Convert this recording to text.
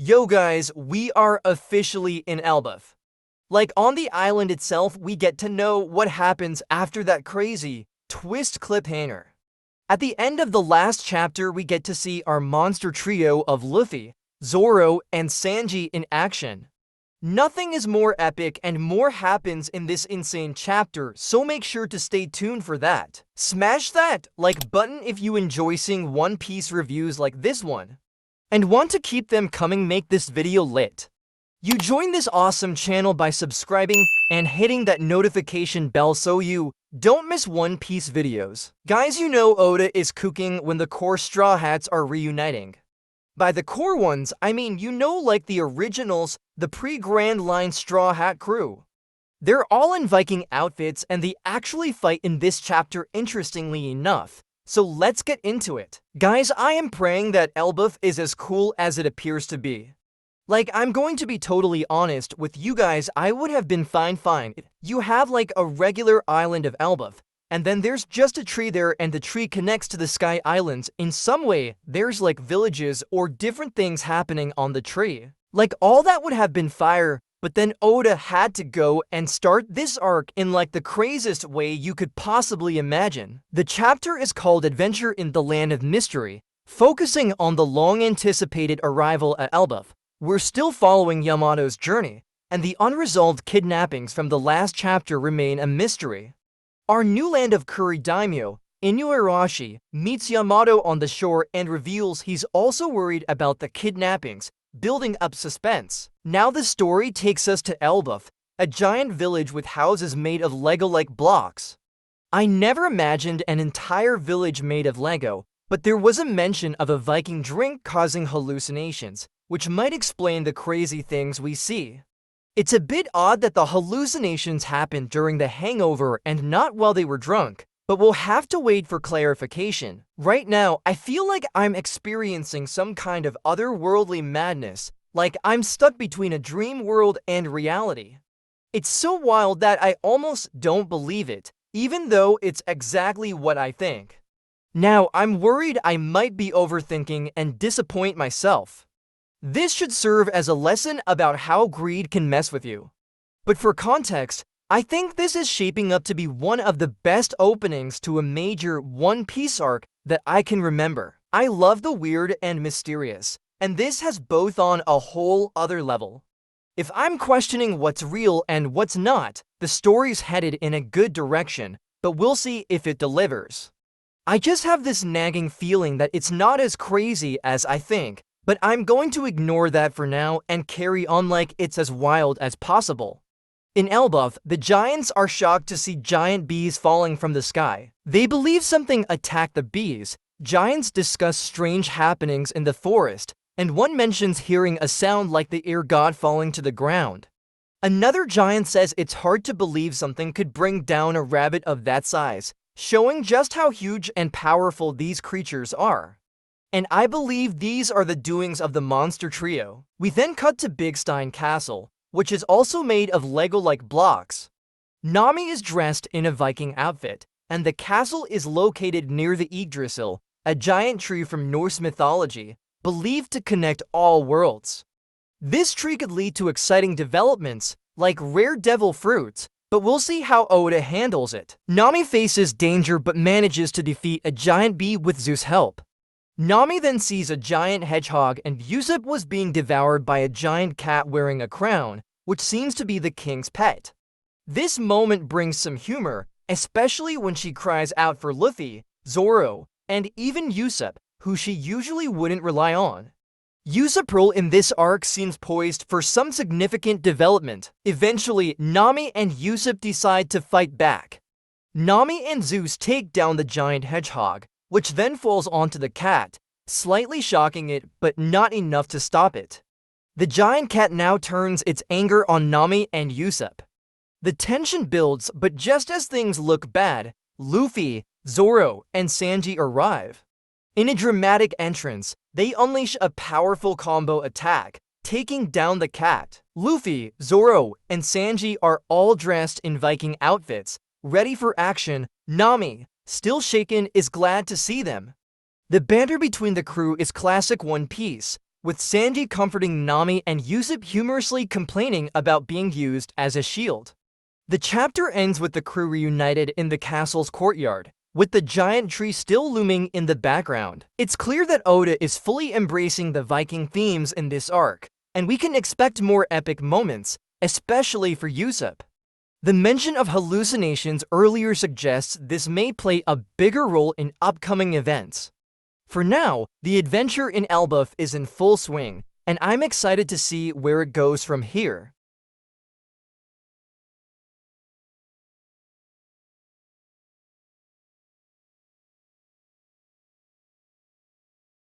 Yo guys, we are officially in Elbaf. Like on the island itself, we get to know what happens after that crazy twist cliffhanger. At the end of the last chapter, we get to see our monster trio of Luffy, Zoro, and Sanji in action. Nothing is more epic and more happens in this insane chapter, so make sure to stay tuned for that. Smash that like button if you enjoy seeing One Piece reviews like this one and want to keep them coming. Make this video lit. You join this awesome channel by subscribing and hitting that notification bell so you don't miss One Piece videos. Guys, you know Oda is cooking when the core Straw Hats are reuniting. By the core ones, I mean like the originals, the pre-Grand Line Straw Hat crew. They're all in Viking outfits and they actually fight in this chapter, interestingly enough. So let's get into it. Guys, I am praying that Elbaf is as cool as it appears to be. Like, I'm going to be totally honest with you guys, I would have been fine. You have like a regular island of Elbaf, and then there's just a tree there and the tree connects to the Sky Islands. In some way, there's like villages or different things happening on the tree. Like all that would have been fire, but then Oda had to go and start this arc in like the craziest way you could possibly imagine. The chapter is called Adventure in the Land of Mystery, focusing on the long-anticipated arrival at Elbaf. We're still following Yamato's journey, and the unresolved kidnappings from the last chapter remain a mystery. Our new land of Kuri Daimyo, Inuarashi, meets Yamato on the shore and reveals he's also worried about the kidnappings, building up suspense. Now the story takes us to Elbaf, a giant village with houses made of Lego-like blocks. I never imagined an entire village made of Lego, but there was a mention of a Viking drink causing hallucinations, which might explain the crazy things we see. It's a bit odd that the hallucinations happened during the hangover and not while they were drunk, but we'll have to wait for clarification. Right now, I feel like I'm experiencing some kind of otherworldly madness, like I'm stuck between a dream world and reality. It's so wild that I almost don't believe it, even though it's exactly what I think. Now, I'm worried I might be overthinking and disappoint myself. This should serve as a lesson about how greed can mess with you. But for context, I think this is shaping up to be one of the best openings to a major One Piece arc that I can remember. I love the weird and mysterious, and this has both on a whole other level. If I'm questioning what's real and what's not, the story's headed in a good direction, but we'll see if it delivers. I just have this nagging feeling that it's not as crazy as I think, but I'm going to ignore that for now and carry on like it's as wild as possible. In Elbaf, the giants are shocked to see giant bees falling from the sky. They believe something attacked the bees. Giants discuss strange happenings in the forest, and one mentions hearing a sound like the ear god falling to the ground. Another giant says it's hard to believe something could bring down a rabbit of that size, showing just how huge and powerful these creatures are. And I believe these are the doings of the monster trio. We then cut to Big Stein Castle, which is also made of Lego-like blocks. Nami is dressed in a Viking outfit, and the castle is located near the Yggdrasil, a giant tree from Norse mythology, believed to connect all worlds. This tree could lead to exciting developments, like rare devil fruits, but we'll see how Oda handles it. Nami faces danger but manages to defeat a giant bee with Zeus' help. Nami then sees a giant hedgehog and Usopp was being devoured by a giant cat wearing a crown, which seems to be the king's pet. This moment brings some humor, especially when she cries out for Luffy, Zoro, and even Usopp, who she usually wouldn't rely on. Usopp's role in this arc seems poised for some significant development. Eventually, Nami and Usopp decide to fight back. Nami and Zeus take down the giant hedgehog, which then falls onto the cat, slightly shocking it, but not enough to stop it. The giant cat now turns its anger on Nami and Usopp. The tension builds, but just as things look bad, Luffy, Zoro, and Sanji arrive. In a dramatic entrance, they unleash a powerful combo attack, taking down the cat. Luffy, Zoro, and Sanji are all dressed in Viking outfits, ready for action. Nami, still shaken, is glad to see them. The banter between the crew is classic One Piece. with Sanji comforting Nami and Usopp humorously complaining about being used as a shield. The chapter ends with the crew reunited in the castle's courtyard, with the giant tree still looming in the background. It's clear that Oda is fully embracing the Viking themes in this arc, and we can expect more epic moments, especially for Usopp. The mention of hallucinations earlier suggests this may play a bigger role in upcoming events. For now, the adventure in Elbaf is in full swing, and I'm excited to see where it goes from here.